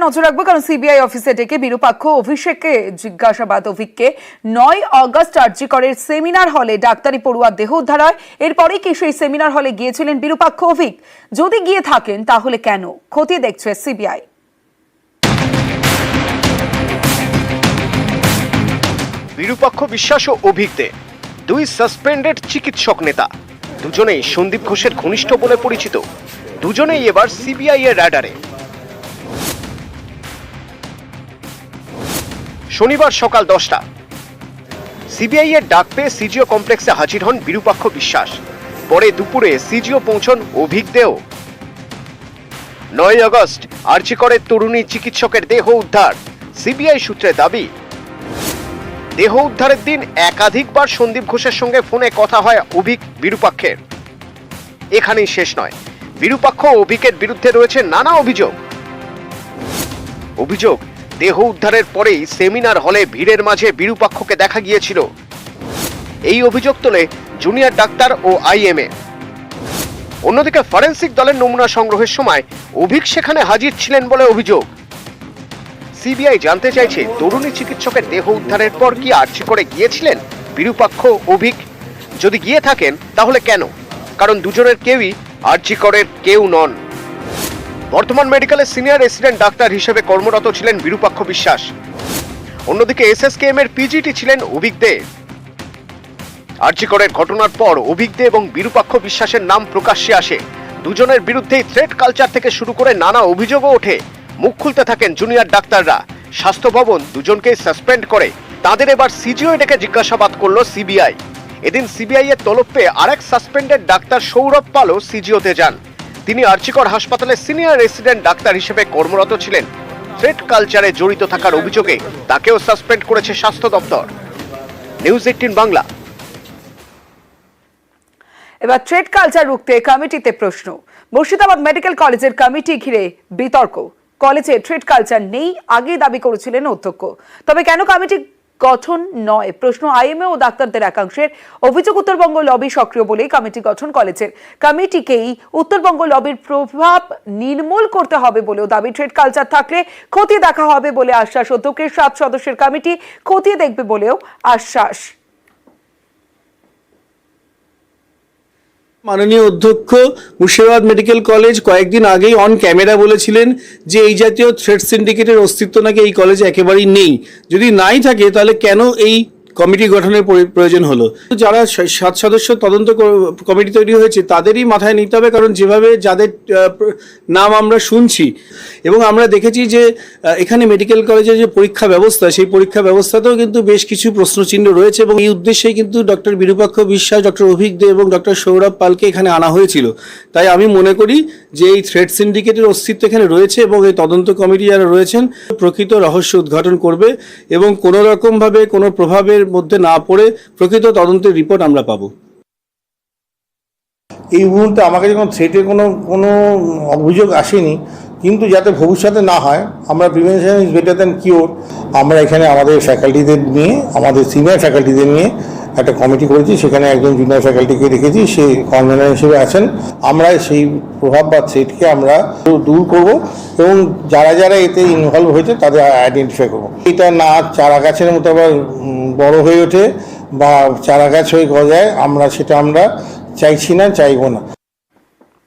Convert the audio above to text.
নজর রাখবো কারণ সিবিআই অফিসে ডেকে বিরূপাক্ষ অভিষেককে জিজ্ঞাসাবাদ। অভিককে 9 আগস্ট আরজি করের সেমিনার হলে ডাক্তারি পড়ুয়ার দেহ উদ্ধার হয়। এরপরেই কি সেই সেমিনার হলে গিয়েছিলেন বিরূপাক্ষ অভিক? যদি গিয়ে থাকেন তাহলে কেন? খতিয়ে দেখছে সিবিআই। বিরূপাক্ষ বিশ্বাস ও অভিক দে দুই সাসপেন্ডেড চিকিৎসক নেতা, দুজনেই সন্দীপ ঘোষের ঘনিষ্ঠ বলে পরিচিত। দুজনেই এবার সিবিআই এর রাডারে। শনিবার সকাল 10টা সিবিআই এর ডাক পেয়ে সিজিও কমপ্লেক্সে হাজির হন বিরূপাক্ষ বিশ্বাস। পরে দুপুরে সিজিও পৌঁছন অভিক দেও। 9 আগস্ট আরজি করের তরুণী চিকিৎসকের দেহ উদ্ধার। সিবিআই সূত্রে দাবি, দেহ উদ্ধারের দিন একাধিকবার সন্দীপ ঘোষের সঙ্গে ফোনে কথা হয় অভিক বিরূপাক্ষের। এখানেই শেষ নয়, বিরূপাক্ষ ও অভিকের বিরুদ্ধে রয়েছে নানা অভিযোগ। দেহ উদ্ধারের পরেই সেমিনার হলে ভিড়ের মাঝে বিরূপাক্ষকে দেখা গিয়েছিল। এই অভিযোগ তোলে জুনিয়র ডাক্তার ও আইএমএ। অন্যদিকে ফরেনসিক দলের নমুনা সংগ্রহের সময় অভিক সেখানে হাজির ছিলেন বলে অভিযোগ। সিবিআই জানতে চাইছে, তরুণী চিকিৎসকের দেহ উদ্ধারের পর কি আরজি করে গিয়েছিলেন বিরূপাক্ষ অভিক? যদি গিয়ে থাকেন তাহলে কেন? কারণ দুজনের কেউই আরজি করের কেউ নন। বর্তমান মেডিকেলের সিনিয়র রেসিডেন্ট ডাক্তার হিসেবে কর্মরত ছিলেন বিরূপাক্ষ বিশ্বাস। অন্যদিকে এসএসকেএম এর পিজিটি ছিলেন অভিক দে। আরজি করের ঘটনার পর অভিক দে এবং বিরূপাক্ষ বিশ্বাসের নাম প্রকাশ্যে আসে। দুজনের বিরুদ্ধেই থ্রেট কালচার থেকে শুরু করে নানা অভিযোগও ওঠে। মুখ খুলতে থাকেন জুনিয়র ডাক্তাররা। স্বাস্থ্য ভবন দুজনকেই সাসপেন্ড করে। তাদের এবার সিজিও ডেকে জিজ্ঞাসাবাদ করল সিবিআই। এদিন সিবিআই এর তলব পেয়ে আরেক সাসপেন্ডেড ডাক্তার সৌরভ পালও সিজিওতে যান। তিনি আরজিকর হাসপাতালে সিনিয়র রেসিডেন্ট ডাক্তার হিসেবে কর্মরত ছিলেন। থ্রেট কালচারে জড়িত থাকার অভিযোগে তাকেও সাসপেন্ড করেছে স্বাস্থ্য দপ্তর। নিউজ 18 বাংলা। এবার থ্রেট কালচার রুখতে কমিটিতে প্রশ্ন। মুর্শিদাবাদ মেডিকেল কলেজের কমিটি ঘিরে বিতর্ক। কলেজে থ্রেট কালচার নেই আগে দাবি করেছিলেন অধ্যক্ষ, তবে কেন কমিটি গঠন নয় প্রশ্ন আইএমএ ও ডাক্তারদের একাংশের। অভিযোগ, উত্তরবঙ্গ লবি সক্রিয় বলেই কমিটি গঠন কলেজের। কমিটিকেই উত্তরবঙ্গ লবির প্রভাব নির্মূল করতে হবে বলেও দাবি। থ্রেট কালচার থাকলে খতিয়ে দেখা হবে বলে আশ্বাস অধ্যক্ষের। 7 সদস্যের কমিটি খতিয়ে দেখবে বলেও আশ্বাস। মাননীয় অধ্যক্ষ মুর্শিদাবাদ মেডিকেল কলেজ কয়েকদিন আগেই অন ক্যামেরা বলেছিলেন যে এই জাতীয় থ্রেড সিন্ডিকেটের অস্তিত্ব নাকি এই কলেজে একেবারেই নেই। যদি নাই থাকে তাহলে কেন এই কমিটি গঠনের প্রয়োজন হলো? যারা 7 সদস্য তদন্ত কমিটি তৈরি হয়েছে তাদেরই মাথায় নিতে হবে, কারণ যেভাবে যাদের নাম আমরা শুনছি এবং আমরা দেখেছি যে এখানে মেডিকেল কলেজের যে পরীক্ষা ব্যবস্থা, সেই পরীক্ষা ব্যবস্থাতেও কিন্তু বেশ কিছু প্রশ্নচিহ্ন রয়েছে এবং এই উদ্দেশ্যেই কিন্তু ডক্টর বিরূপাক্ষ বিশ্বাস, ডক্টর অভিক দে এবং ডক্টর সৌরভ পালকে এখানে আনা হয়েছিল। তাই আমি মনে করি যে এই থ্রেড সিন্ডিকেটের অস্তিত্ব এখানে রয়েছে এবং এই তদন্ত কমিটি যারা রয়েছেন প্রকৃত রহস্য উদ্ঘাটন করবে এবং কোনো রকমভাবে কোনো প্রভাবের মধ্যে না পড়ে প্রকৃত তদন্তের রিপোর্ট আমরা পাবো। এই মুহূর্তে আমাকে যখন থ্রেটের কোনো অভিযোগ আসেনি, কিন্তু যাতে ভবিষ্যতে না হয়, আমরা prevention is better than cure. আমরা এখানে আমাদের ফ্যাকাল্টিদের নিয়ে, আমাদের সিনিয়র ফ্যাকাল্টিদের নিয়ে একটা কমিটি করেছি। সেখানে একজন জুনিয়র ফ্যাকাল্টিকে রেখেছি, সে কনভেনার হিসেবে আছেন। আমরা সেই প্রভাব বা থ্রেটকে আমরা দূর করব এবং যারা যারা এতে ইনভলভ হয়েছে তাদের আইডেন্টিফাই করবো। এটা না চারা গাছের মতো আবার বড় হয়ে ওঠে বা চারা গাছ হয়ে গজায়, আমরা চাইছি না, চাইবো না।